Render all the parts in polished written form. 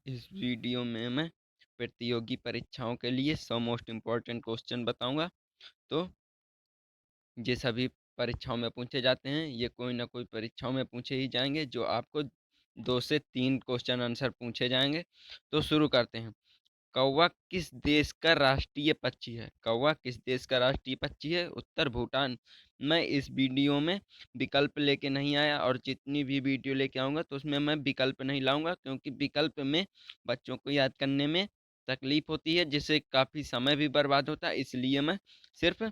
इस वीडियो में मैं प्रतियोगी परीक्षाओं के लिए 100 मोस्ट इम्पॉर्टेंट क्वेश्चन बताऊंगा। तो ये सभी परीक्षाओं में पूछे जाते हैं, ये कोई ना कोई परीक्षाओं में पूछे ही जाएंगे, जो आपको 2 से 3 क्वेश्चन आंसर पूछे जाएंगे। तो शुरू करते हैं। कौवा किस देश का राष्ट्रीय पक्षी है? कौवा किस देश का राष्ट्रीय पक्षी है? उत्तर भूटान। मैं इस वीडियो में विकल्प लेके नहीं आया, और जितनी भी वीडियो लेके आऊँगा तो उसमें मैं विकल्प नहीं लाऊंगा, क्योंकि विकल्प में बच्चों को याद करने में तकलीफ होती है, जिससे काफ़ी समय भी बर्बाद होता है। इसलिए मैं सिर्फ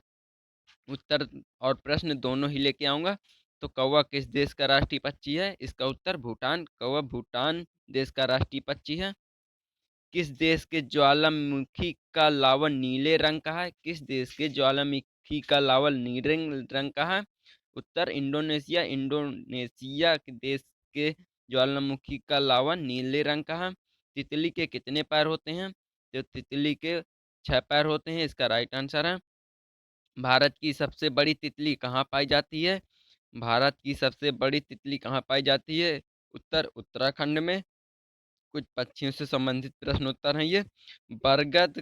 उत्तर और प्रश्न दोनों ही लेके आऊँगा। तो कौवा किस देश का राष्ट्रीय पक्षी है? इसका उत्तर भूटान। कौवा भूटान देश का राष्ट्रीय पक्षी है। किस देश के ज्वालामुखी का लावा नीले रंग का है? किस देश के ज्वालामुखी का लावा नीले रंग का है? उत्तर इंडोनेशिया। इंडोनेशिया के देश के ज्वालामुखी का लावा नीले रंग का है। तितली के कितने पैर होते हैं? तो तितली के 6 पैर होते हैं, इसका राइट आंसर है। भारत की सबसे बड़ी तितली कहाँ पाई जाती है? भारत की सबसे बड़ी तितली कहाँ पाई जाती है? उत्तर उत्तराखंड में। कुछ पक्षियों से संबंधित प्रश्न उत्तर हैं ये। बरगद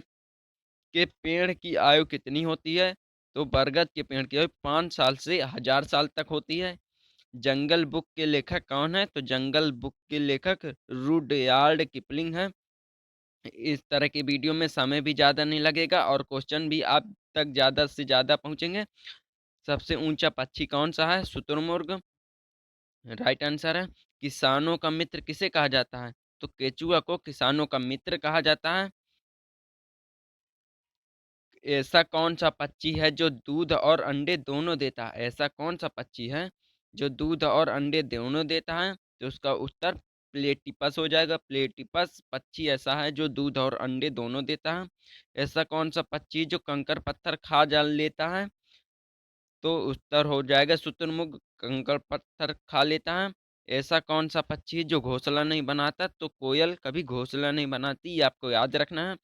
के पेड़ की आयु कितनी होती है? तो बरगद के पेड़ की आयु 5 साल से 1000 साल तक होती है। जंगल बुक के लेखक कौन है? तो जंगल बुक के लेखक रुडयार्ड किपलिंग है। इस तरह की वीडियो में समय भी ज़्यादा नहीं लगेगा, और क्वेश्चन भी आप तक ज़्यादा से ज़्यादा पहुँचेंगे। सबसे ऊंचा पक्षी कौन सा है? शुतुरमुर्ग राइट आंसर है। किसानों का मित्र किसे कहा जाता है? तो केचुआ को किसानों का मित्र कहा जाता है। ऐसा कौन सा पक्षी है जो दूध और अंडे दोनों देता है? ऐसा कौन सा पक्षी है जो दूध और अंडे दोनों देता है? तो उसका उत्तर प्लेटिपस हो जाएगा। प्लेटिपस पक्षी ऐसा है जो दूध और अंडे दोनों देता है। ऐसा कौन सा पक्षी जो कंकर पत्थर खा जा लेता है? तो उत्तर हो जाएगा शुतुरमुर्ग कंकड़ पत्थर खा लेता है। ऐसा कौन सा पक्षी है जो घोंसला नहीं बनाता? तो कोयल कभी घोंसला नहीं बनाती, ये आपको याद रखना है।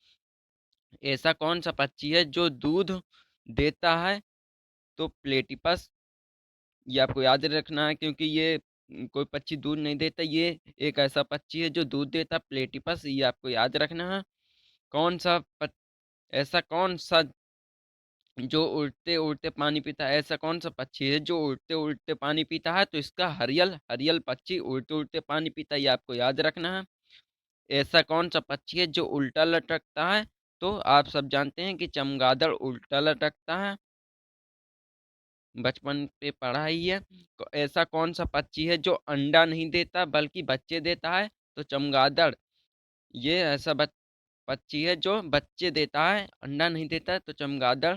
ऐसा कौन सा पक्षी है जो दूध देता है? तो प्लेटिपस। ये आपको याद रखना है, क्योंकि ये कोई पक्षी दूध नहीं देता, ये एक ऐसा पक्षी है जो दूध देता, प्लेटिपस। ये आपको याद रखना है। कौन सा ऐसा कौन सा जो उड़ते उड़ते पानी पीता है? ऐसा कौन सा पक्षी है जो उड़ते उड़ते पानी पीता है? तो इसका हरियल हरियल पक्षी उड़ते उड़ते पानी पीता है, ये आपको याद रखना है। ऐसा कौन सा पक्षी है जो उल्टा लटकता है? तो आप सब जानते हैं कि चमगादड़ उल्टा लटकता है, बचपन पे पढ़ा ही है। ऐसा कौन सा पक्षी है जो अंडा नहीं देता बल्कि बच्चे देता है? तो चमगादड़। ये ऐसा पक्षी है जो बच्चे देता है, अंडा नहीं देता है, तो चमगादड़।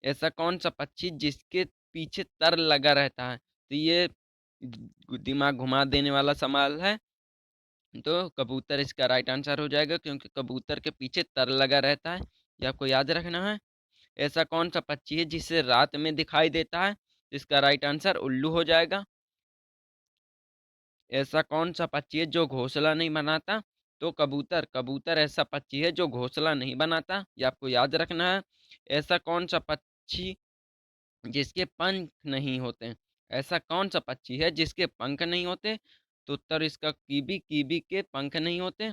ऐसा कौन सा पक्षी जिसके पीछे तर लगा रहता है? तो ये दिमाग घुमा देने वाला सवाल है। तो कबूतर इसका राइट आंसर हो जाएगा, क्योंकि कबूतर के पीछे तर लगा रहता है, ये आपको याद रखना है। ऐसा कौन सा पक्षी है जिसे रात में दिखाई देता है? इसका राइट आंसर उल्लू हो जाएगा। ऐसा कौन सा पक्षी है जो घोंसला नहीं बनाता? तो कबूतर। कबूतर ऐसा पक्षी है जो घोंसला नहीं बनाता, ये आपको याद रखना है। ऐसा कौन सा पक्षी जिसके पंख नहीं होते? ऐसा कौन सा पक्षी है जिसके पंख नहीं होते? तो उत्तर इसका कीवी। कीवी के पंख नहीं होते।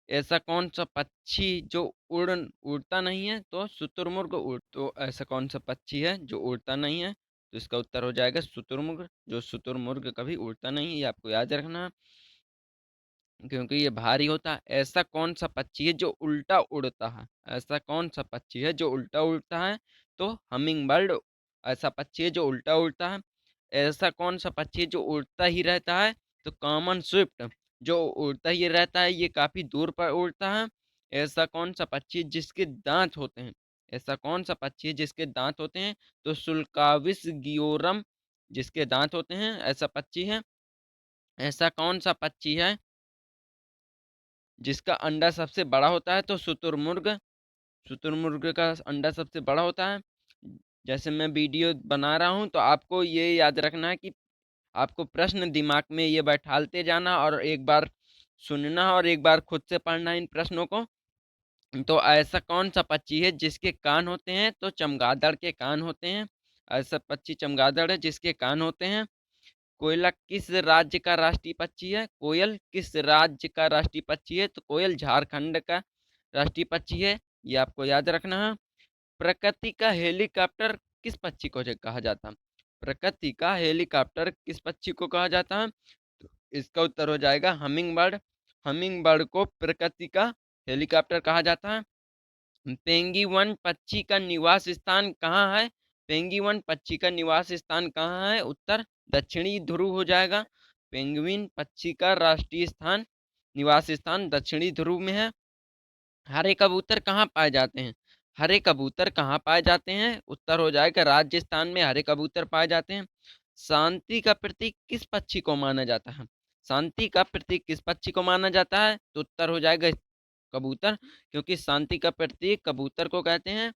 ऐसा कौन सा पक्षी जो उड़ता नहीं है? तो शुतुरमुर्ग तो ऐसा कौन सा पक्षी है जो उड़ता नहीं है? तो इसका उत्तर हो जाएगा शुतुरमुर्ग। जो शुतुरमुर्ग कभी उड़ता नहीं है, ये आपको याद रखना है, क्योंकि ये भारी होता है। ऐसा कौन सा पक्षी है जो उल्टा उड़ता है? ऐसा कौन सा पक्षी है जो उल्टा उड़ता है? तो हमिंग बर्ड ऐसा पक्षी है जो उल्टा उड़ता है। ऐसा कौन सा पक्षी है जो उड़ता ही रहता है? तो कॉमन स्विफ्ट। जो उड़ता ही रहता है, ये काफी दूर पर उड़ता है। ऐसा कौन सा पक्षी है जिसके दांत होते हैं? ऐसा कौन सा पक्षी है जिसके दांत होते हैं? तो सुल्काविस गियोरम जिसके दांत होते हैं, ऐसा पक्षी है। ऐसा कौन सा पक्षी है जिसका अंडा सबसे बड़ा होता है? तो शुतुरमुर्ग। शुतुरमुर्ग का अंडा सबसे बड़ा होता है। जैसे मैं वीडियो बना रहा हूँ, तो आपको ये याद रखना है कि आपको प्रश्न दिमाग में ये बैठालते जाना, और एक बार सुनना और एक बार खुद से पढ़ना इन प्रश्नों को। तो ऐसा कौन सा पक्षी है जिसके कान होते हैं? तो चमगादड़ के कान होते हैं। ऐसा पक्षी चमगादड़ है जिसके कान होते हैं। कोयला किस राज्य का राष्ट्रीय पक्षी है? कोयल किस राज्य का राष्ट्रीय पक्षी है? तो कोयल झारखंड का राष्ट्रीय पक्षी है, ये आपको याद रखना है। प्रकृति का हेलीकॉप्टर किस पक्षी को कहा जाता है? प्रकृति का हेलीकॉप्टर किस पक्षी को कहा जाता है? तो इसका उत्तर हो जाएगा हमिंग बर्ड। हमिंग बर्ड को प्रकृति का हेलीकॉप्टर कहा जाता है। पेंगुइन पक्षी का निवास स्थान कहाँ है? पेंगुइन पक्षी का निवास स्थान कहाँ है? उत्तर दक्षिणी ध्रुव हो जाएगा। पेंगुइन पक्षी का राष्ट्रीय स्थान निवास स्थान दक्षिणी ध्रुव में है। हरे कबूतर कहाँ पाए जाते हैं? हरे कबूतर कहाँ पाए जाते हैं? उत्तर हो जाएगा राजस्थान में हरे कबूतर पाए जाते हैं। शांति का प्रतीक किस पक्षी को माना जाता है? शांति का प्रतीक किस पक्षी को माना जाता है? तो उत्तर हो जाएगा कबूतर, क्योंकि शांति का प्रतीक कबूतर को कहते हैं।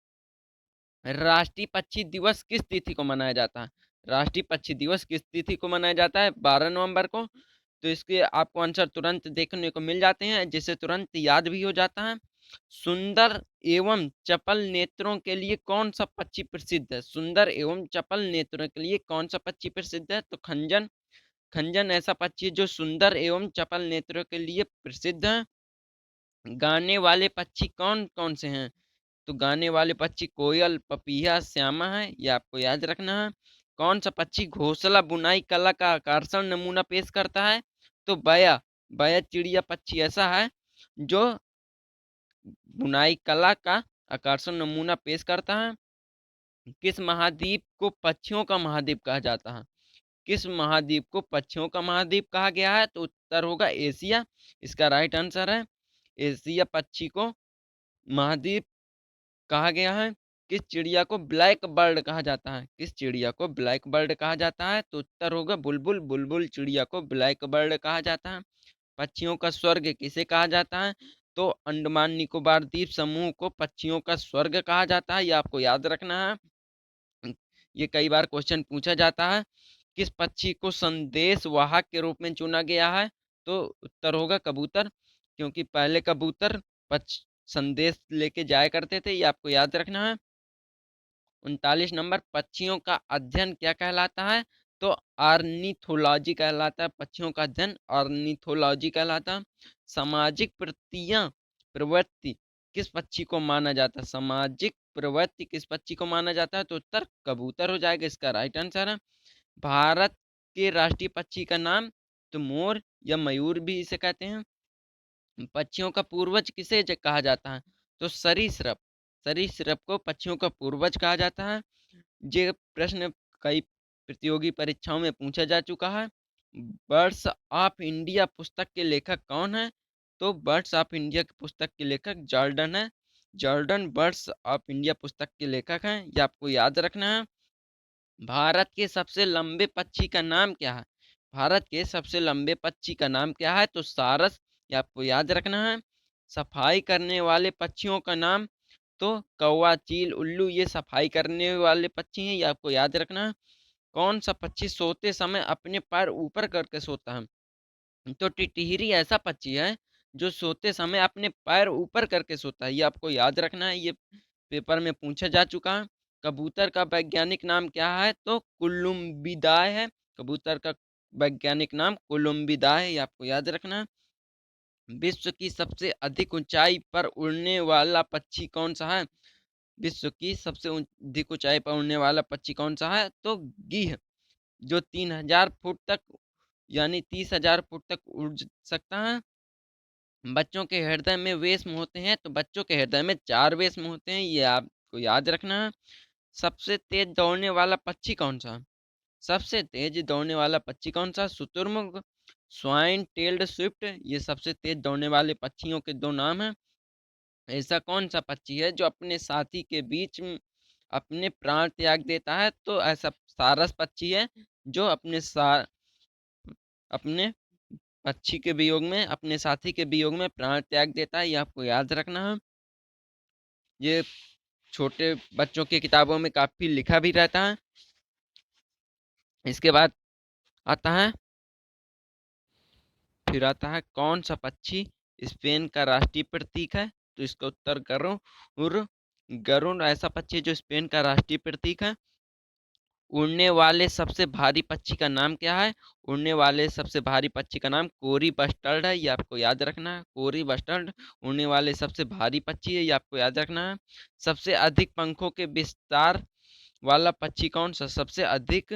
राष्ट्रीय पक्षी दिवस किस तिथि को मनाया जाता है? राष्ट्रीय पक्षी दिवस किस तिथि को मनाया जाता है? 12 नवंबर को। तो इसके आपको आंसर तुरंत देखने को मिल जाते हैं, जिससे तुरंत याद भी हो जाता है। सुंदर एवं चपल नेत्रों के लिए कौन सा पक्षी प्रसिद्ध है? सुंदर एवं चपल नेत्रों के लिए कौन सा पक्षी प्रसिद्ध है? तो खंजन। खंजन ऐसा पक्षी है जो सुंदर एवं चपल नेत्रों के लिए प्रसिद्ध है। गाने वाले पक्षी कौन कौन से हैं? तो गाने वाले पक्षी कोयल, पपीहा, श्यामा है, ये आपको याद रखना है। कौन सा पक्षी घोंसला बुनाई कला का आकर्षण नमूना पेश करता है? तो बया। बया चिड़िया पक्षी ऐसा है जो बुनाई कला का आकर्षण नमूना पेश करता है। किस महाद्वीप को पक्षियों का महाद्वीप कहा जाता है? किस महाद्वीप को पक्षियों का महाद्वीप कहा गया है? तो उत्तर होगा एशिया। इसका राइट आंसर है एशिया पक्षी को महाद्वीप कहा गया है। किस चिड़िया को ब्लैक बर्ड कहा जाता है? किस चिड़िया को ब्लैक बर्ड कहा जाता है? तो उत्तर होगा बुलबुल। बुलबुल चिड़िया को ब्लैक बर्ड कहा जाता है। पक्षियों का स्वर्ग किसे कहा जाता है? तो अंडमान निकोबार द्वीप समूह को पक्षियों का स्वर्ग कहा जाता है, ये आपको याद रखना है। ये कई बार क्वेश्चन पूछा जाता है। किस पक्षी को संदेश वाहक के रूप में चुना गया है? तो उत्तर होगा कबूतर, क्योंकि पहले कबूतर संदेश लेके जाया करते थे, ये आपको याद रखना है। 39 नंबर, पक्षियों का अध्ययन क्या कहलाता है? तो ऑर्निथोलॉजी कहलाता है। पक्षियों का अध्ययन ऑर्निथोलॉजी कहलाता है। सामाजिक प्रवृत्ति किस पक्षी को माना जाता है? सामाजिक प्रवृत्ति किस पक्षी को माना जाता है? तो उत्तर कबूतर हो जाएगा, इसका राइट आंसर है। भारत के राष्ट्रीय पक्षी का नाम? तो मोर या मयूर भी इसे कहते हैं। पक्षियों का पूर्वज किसे कहा जाता है? तो सरीसृप। सरीसृप को पक्षियों का पूर्वज कहा जाता है। ये प्रश्न कई प्रतियोगी परीक्षाओं में पूछा जा चुका है। बर्ड्स ऑफ इंडिया पुस्तक के लेखक कौन है? तो बर्ड्स ऑफ इंडिया की पुस्तक के लेखक जॉर्डन है। जॉर्डन बर्ड्स ऑफ इंडिया पुस्तक के लेखक हैं, ये आपको याद रखना है। भारत के सबसे लंबे पक्षी का नाम क्या है? भारत के सबसे लंबे पक्षी का नाम क्या है? तो सारस, ये आपको याद रखना है। सफाई करने वाले पक्षियों का नाम? तो कौवा, चील, उल्लू, ये सफाई करने वाले पक्षी हैं, ये आपको याद रखना है। कौन सा पक्षी सोते समय अपने पैर ऊपर करके सोता है? तो टिटहिरी ऐसा पक्षी है जो सोते समय अपने पैर ऊपर करके सोता है, ये आपको याद रखना है, ये पेपर में पूछा जा चुका है। कबूतर का वैज्ञानिक नाम क्या है? तो कोलुम्बिदाय है। कबूतर का वैज्ञानिक नाम कोलुम्बिदाय है, ये आपको याद रखना है। विश्व की सबसे अधिक ऊंचाई पर उड़ने वाला पक्षी कौन सा है? विश्व की सबसे अधिक ऊंचाई पर उड़ने वाला पक्षी कौन सा है? तो गिद्ध, जो 3000 फुट तक यानी 30,000 फुट तक उड़ सकता है। बच्चों के हृदय में वेश्म होते हैं? तो बच्चों के हृदय में 4 वेश्म होते हैं, ये आपको याद रखना है। सबसे तेज दौड़ने वाला पक्षी कौन सा? सबसे तेज दौड़ने वाला पक्षी कौन सा? शुतुरमुर्ग, स्वाइन टेल्ड स्विफ्ट, ये सबसे तेज दौड़ने वाले पक्षियों के 2 नाम हैं। ऐसा कौन सा पक्षी है जो अपने साथी के बीच में अपने प्राण त्याग देता है? तो ऐसा सारस पक्षी है जो अपने पक्षी के वियोग में, अपने साथी के वियोग में प्राण त्याग देता है, ये आपको याद रखना है। ये छोटे बच्चों की किताबों में काफी लिखा भी रहता है। इसके बाद आता है, फिर आता है कौन सा पक्षी स्पेन का राष्ट्रीय प्रतीक है? तो इसका उत्तर गरुड़। गरुड़ ऐसा पक्षी जो स्पेन का राष्ट्रीय प्रतीक है। उड़ने वाले सबसे भारी पक्षी का नाम क्या है? उड़ने वाले सबसे भारी पक्षी का नाम कोरी बस्टर्ड है, ये आपको याद रखना है। कोरी बस्टर्ड उड़ने वाले सबसे भारी पक्षी है, ये आपको याद रखना है। सबसे अधिक पंखों के विस्तार वाला पक्षी कौन सा? सबसे अधिक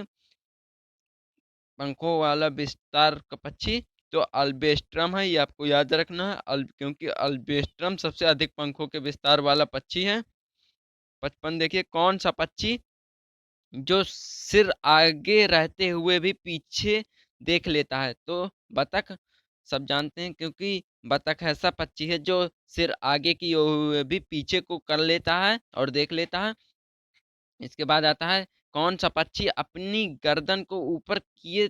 पंखों वाला विस्तार का पक्षी तो अल्बेस्ट्रम है, ये आपको याद रखना है। क्योंकि अल्बेस्ट्रम सबसे अधिक पंखों के विस्तार वाला पक्षी है। 55 देखिए, कौन सा पक्षी जो सिर आगे रहते हुए भी पीछे देख लेता है? तो बतख, सब जानते हैं, क्योंकि बतख ऐसा पक्षी है जो सिर आगे की हुए भी पीछे को कर लेता है और देख लेता है। इसके बाद आता है, कौन सा पक्षी अपनी गर्दन को ऊपर किए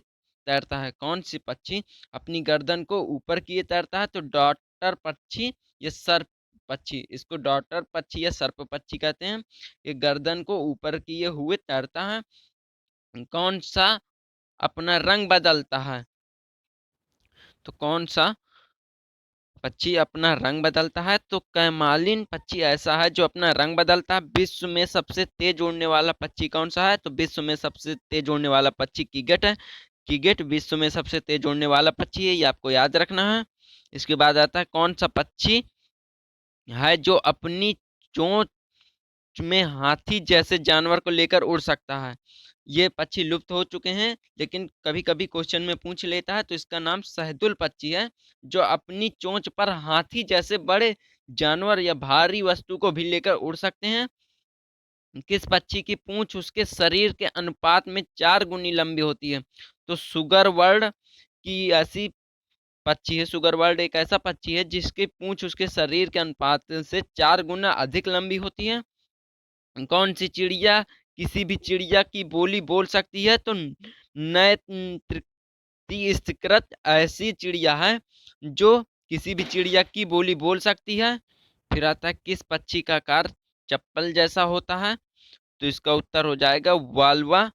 तैरता है? कौन सी पक्षी अपनी गर्दन को ऊपर किए तैरता है? तो डॉटर पक्षी या सर्प पक्षी, इसको डॉटर पक्षी या सर्प पक्षी कहते हैं। ये गर्दन को ऊपर किए हुए तैरता है। कौन सा अपना रंग बदलता है? तो कौन सा पक्षी अपना रंग बदलता है? तो कैमालिन पक्षी ऐसा है जो अपना रंग बदलता है। विश्व में सबसे तेज उड़ने वाला पक्षी कौन सा है? तो विश्व में सबसे तेज उड़ने वाला पक्षी कीगेट है। कीगेट विश्व में सबसे तेज उड़ने वाला पक्षी है, ये आपको याद रखना है। इसके बाद आता है, कौन सा पक्षी है जो अपनी चोंच में हाथी जैसे जानवर को लेकर उड़ सकता है? ये पक्षी लुप्त हो चुके हैं, लेकिन कभी कभी क्वेश्चन में पूछ लेता है। तो इसका नाम शहदुल पक्षी है, जो अपनी चोंच पर हाथी जैसे बड़े जानवर या भारी वस्तु को भी लेकर उड़ सकते हैं। किस पक्षी की पूंछ उसके शरीर के अनुपात में 4 गुनी लंबी होती है? तो सुगर वर्ड की ऐसी पक्षी है, सुगर वर्ड एक ऐसा पक्षी है जिसकी पूंछ उसके शरीर के अनुपात से 4 गुना अधिक लंबी होती है। कौन सी चिड़िया किसी भी चिड़िया की बोली बोल सकती है? तो नैतिकृत ऐसी चिड़िया है जो किसी भी चिड़िया की बोली बोल सकती है। फिर आता है, किस पक्षी का आकार चप्पल जैसा होता है? तो इसका उत्तर हो जाएगा वाल्वा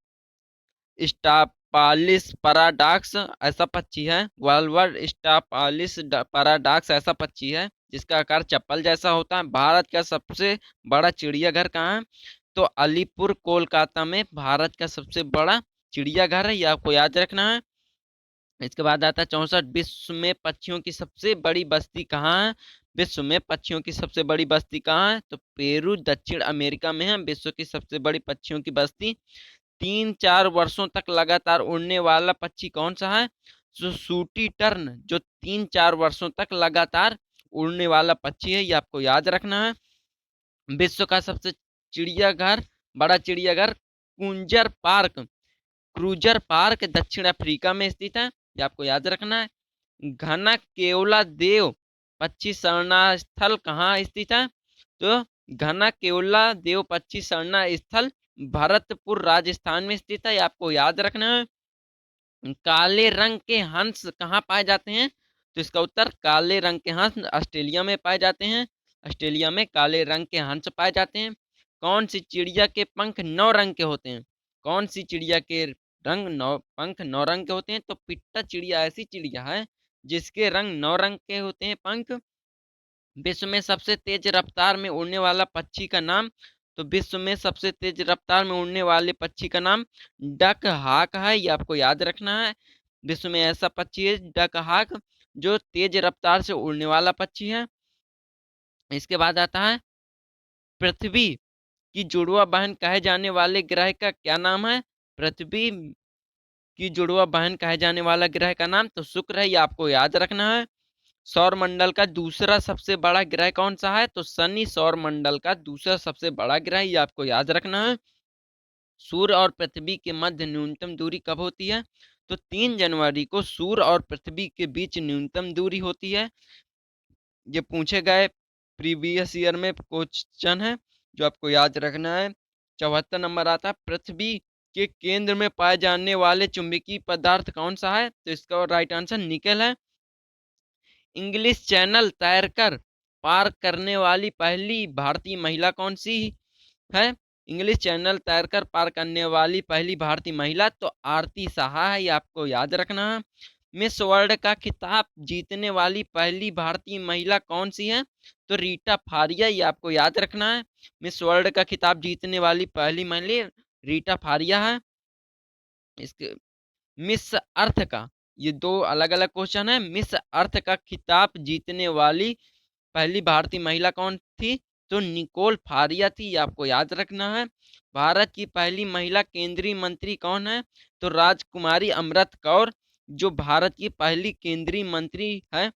स्टापालिस पैराडॉक्स ऐसा पक्षी है। वाल्वा स्टापालिस पैराडॉक्स ऐसा पक्षी है जिसका आकार चप्पल जैसा होता है। भारत का सबसे बड़ा चिड़ियाघर कहाँ है? तो अलीपुर कोलकाता में भारत का सबसे बड़ा चिड़ियाघर है, ये आपको याद रखना है। इसके बाद आता है 64, विश्व में पक्षियों की सबसे बड़ी बस्ती कहाँ है? विश्व में पक्षियों की सबसे बड़ी बस्ती कहाँ है? तो पेरू दक्षिण अमेरिका में है विश्व की सबसे बड़ी पक्षियों की बस्ती। 3-4 वर्षों तक लगातार उड़ने वाला पक्षी कौन सा है? जो सूटी टर्न, जो 3-4 वर्षों तक लगातार उड़ने वाला पक्षी है, ये आपको याद रखना है। विश्व का सबसे चिड़ियाघर बड़ा चिड़ियाघर कुंजर पार्क क्रूजर पार्क दक्षिण अफ्रीका में स्थित है, ये आपको याद रखना है। घना केवला देव पक्षी शरणा स्थल कहाँ स्थित है? तो घना केवला देव पक्षी शरणा स्थल भरतपुर राजस्थान में स्थित है, ये आपको याद रखना है। काले रंग के हंस कहाँ पाए जाते हैं? तो इसका उत्तर, काले रंग के हंस ऑस्ट्रेलिया में पाए जाते हैं। ऑस्ट्रेलिया में काले रंग के हंस पाए जाते हैं। कौन सी चिड़िया के पंख 9 रंग के होते हैं? कौन सी चिड़िया के पंख 9 रंग के होते हैं? तो पिट्टा चिड़िया ऐसी चिड़िया है जिसके रंग 9 रंग के होते हैं पंख। विश्व में सबसे तेज रफ्तार में उड़ने वाला पक्षी का नाम? तो विश्व में सबसे तेज रफ्तार में उड़ने वाले पक्षी का नाम डक हाक है, ये आपको याद रखना है। विश्व में ऐसा पक्षी है डक हाक जो तेज रफ्तार से उड़ने वाला पक्षी है। इसके बाद आता है, पृथ्वी की जुड़वा बहन कहे जाने वाले ग्रह का क्या नाम है? पृथ्वी की जुड़वा बहन कहे जाने वाला ग्रह का नाम तो शुक्र है, ये आपको याद रखना है। सौर मंडल का दूसरा सबसे बड़ा ग्रह कौन सा है? तो शनि सौर मंडल का दूसरा सबसे बड़ा ग्रह, ये आपको याद रखना है। सूर्य और पृथ्वी के मध्य न्यूनतम दूरी कब होती है? तो 3 जनवरी को सूर्य और पृथ्वी के बीच न्यूनतम दूरी होती है। ये पूछे गए प्रीवियस ईयर में क्वेश्चन है जो आपको याद रखना है। 74 नंबर आता है, पृथ्वी के केंद्र में पाए जाने वाले चुंबकीय पदार्थ कौन सा है? तो इसका राइट आंसर निकेल है। इंग्लिश चैनल तैरकर पार करने वाली पहली भारतीय महिला कौन सी है? इंग्लिश चैनल तैरकर पार करने वाली पहली भारतीय महिला तो आरती साहा है, ये आपको याद रखना है। मिस वर्ल्ड का खिताब जीतने वाली पहली भारतीय महिला कौन सी है? तो रीटा फारिया, ये आपको याद रखना है। मिस वर्ल्ड का खिताब जीतने वाली पहली महिला रीटा फारिया है। इसके मिस अर्थ का, ये दो अलग अलग क्वेश्चन है। मिस अर्थ का खिताब जीतने वाली पहली भारतीय महिला कौन थी? तो निकोल फारिया थी, ये आपको याद रखना है। भारत की पहली महिला केंद्रीय मंत्री कौन है? तो राजकुमारी अमृत कौर, जो भारत की पहली केंद्रीय मंत्री है।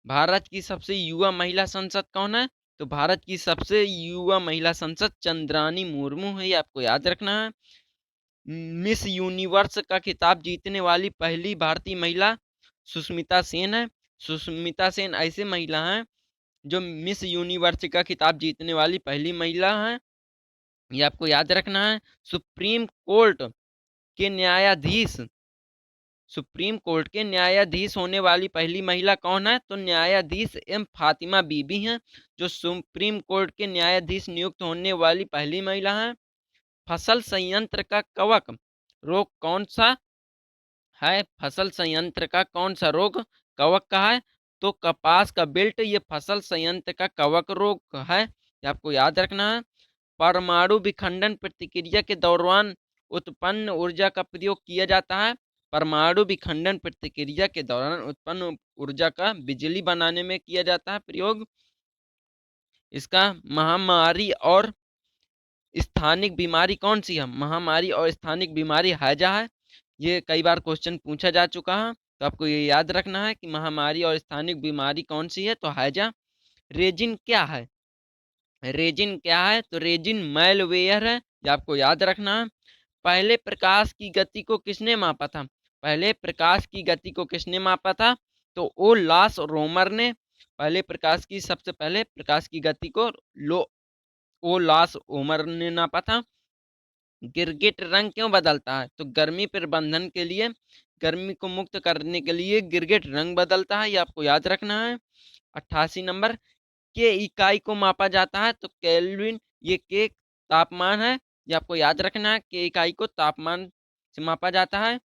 भारत की सबसे युवा महिला संसद कौन है? तो भारत की सबसे युवा महिला संसद चंद्रानी मुर्मू है, ये आपको याद रखना है। मिस यूनिवर्स का खिताब जीतने वाली पहली भारतीय महिला सुष्मिता सेन है। सुष्मिता सेन ऐसे महिला हैं जो मिस यूनिवर्स का खिताब जीतने वाली पहली महिला हैं, ये आपको याद रखना है। सुप्रीम कोर्ट के न्यायाधीश, सुप्रीम कोर्ट के न्यायाधीश होने वाली पहली महिला कौन है? तो न्यायाधीश एम फातिमा बीबी हैं, जो सुप्रीम कोर्ट के न्यायाधीश नियुक्त होने वाली पहली महिला हैं। फसल संयंत्र का कवक रोग कौन सा है? फसल संयंत्र का कौन सा रोग कवक का है? तो कपास का बिल्ट, ये फसल संयंत्र का कवक रोग है, ये आपको याद रखना है। परमाणु विखंडन प्रतिक्रिया के दौरान उत्पन्न ऊर्जा का प्रयोग किया जाता है। परमाणु विखंडन प्रतिक्रिया के दौरान उत्पन्न ऊर्जा का बिजली बनाने में किया जाता है प्रयोग। इसका महामारी और स्थानिक बीमारी कौन सी है? महामारी और स्थानिक बीमारी हैजा है, ये कई बार क्वेश्चन पूछा जा चुका है, तो आपको ये याद रखना है कि महामारी और स्थानिक बीमारी कौन सी है? तो हैजा। रेजिन क्या है? रेजिन क्या है? तो रेजिन मैलवेयर है, ये आपको याद रखना है। पहले प्रकाश की गति को किसने मापा था? पहले प्रकाश की गति को किसने मापा था? तो ओ लास रोमर ने पहले प्रकाश की, सबसे पहले प्रकाश की गति को लो ओ लास ओमर ने नापा था। गिरगिट रंग क्यों बदलता है? तो गर्मी प्रबंधन के लिए, गर्मी को मुक्त करने के लिए गिरगिट रंग बदलता है, ये आपको याद रखना है। 88 नंबर, के इकाई को मापा जाता है? तो केल्विन, ये के तापमान है, ये आपको याद रखना है। के इकाई को तापमान से मापा जाता है।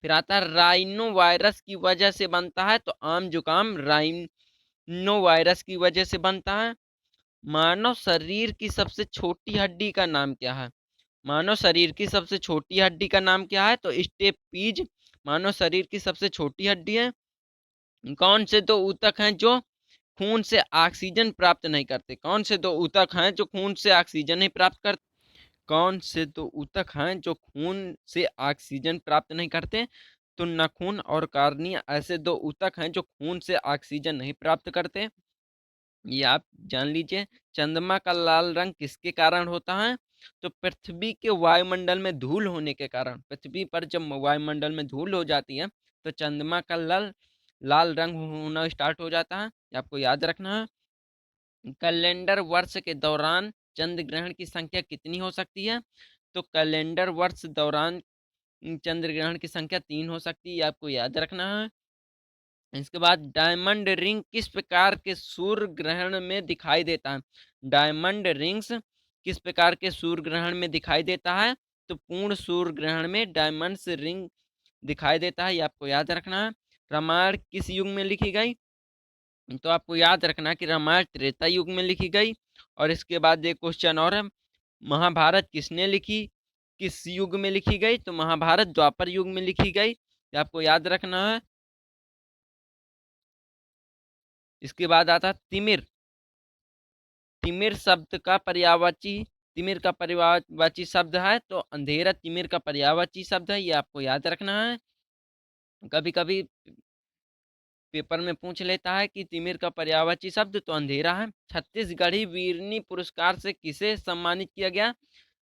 फिर आता है राइनो वायरस की वजह से बनता है? तो आम जुकाम राइनो वायरस की वजह से बनता है। मानव शरीर की सबसे छोटी हड्डी का नाम क्या है? मानव शरीर की सबसे छोटी हड्डी का नाम क्या है? तो स्टेपीज मानव शरीर की सबसे छोटी हड्डी है। कौन से दो ऊतक हैं जो खून से ऑक्सीजन प्राप्त नहीं करते? कौन से दो ऊतक हैं जो खून से ऑक्सीजन नहीं प्राप्त करते? कौन से दो ऊतक हैं जो खून से ऑक्सीजन प्राप्त नहीं करते? तो नाखून और कार्निया ऐसे दो ऊतक हैं जो खून से ऑक्सीजन नहीं प्राप्त करते, ये आप जान लीजिए। चंद्रमा का लाल रंग किसके कारण होता है? तो पृथ्वी के वायुमंडल में धूल होने के कारण, पृथ्वी पर जब वायुमंडल में धूल हो जाती है तो चंद्रमा का लाल लाल रंग होना स्टार्ट हो जाता है, ये आपको याद रखना है। कैलेंडर वर्ष के दौरान चंद्र ग्रहण की संख्या कितनी हो सकती है? तो कैलेंडर वर्ष दौरान चंद्र ग्रहण की संख्या 3 हो सकती है, ये आपको याद रखना है। इसके बाद डायमंड रिंग किस प्रकार के सूर्य ग्रहण में दिखाई देता है? डायमंड रिंग्स किस प्रकार के सूर्य ग्रहण में दिखाई देता है? तो पूर्ण सूर्य ग्रहण में डायमंड्स रिंग दिखाई देता है, ये आपको याद रखना है। रामायण किस युग में लिखी गई? तो आपको याद रखना कि रामायण त्रेता युग में लिखी गई। और इसके बाद एक क्वेश्चन और है, महाभारत किसने लिखी, किस युग में लिखी गई? तो महाभारत द्वापर युग में लिखी गई, ये आपको याद रखना है। इसके बाद आता है तिमिर। तिमिर शब्द का पर्यायवाची, तिमिर का पर्यायवाची शब्द है तो अंधेरा तिमिर का पर्यायवाची शब्द है, ये आपको याद रखना है। कभी कभी पेपर में पूछ लेता है कि तिमिर का पर्यायवाची शब्द, तो अंधेरा है। छत्तीसगढ़ी वीरनी पुरस्कार से किसे सम्मानित किया गया?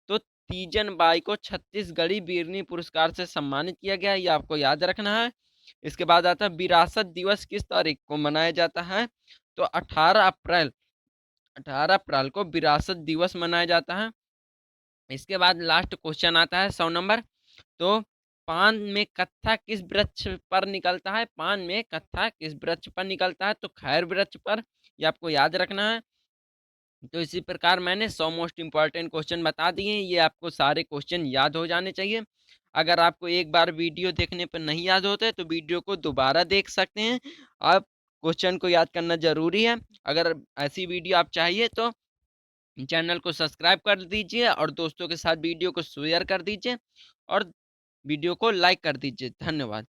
तो तीजन बाई को छत्तीसगढ़ी वीरनी पुरस्कार से सम्मानित किया गया, ये आपको याद रखना है। इसके बाद आता है विरासत दिवस किस तारीख को मनाया जाता है? तो 18 अप्रैल, 18 अप्रैल को विरासत दिवस मनाया जाता है। इसके बाद लास्ट क्वेश्चन आता है 100 नंबर, तो पान में कत्था किस वृक्ष पर निकलता है? पान में कत्था किस वृक्ष पर निकलता है? तो खैर वृक्ष पर, ये आपको याद रखना है। तो इसी प्रकार मैंने 100 मोस्ट इंपॉर्टेंट क्वेश्चन बता दिए, ये आपको सारे क्वेश्चन याद हो जाने चाहिए। अगर आपको एक बार वीडियो देखने पर नहीं याद होते तो वीडियो को दोबारा देख सकते हैं। आप क्वेश्चन को याद करना जरूरी है। अगर ऐसी वीडियो आप चाहिए तो चैनल को सब्सक्राइब कर दीजिए और दोस्तों के साथ वीडियो को शेयर कर दीजिए और वीडियो को लाइक कर दीजिए। धन्यवाद।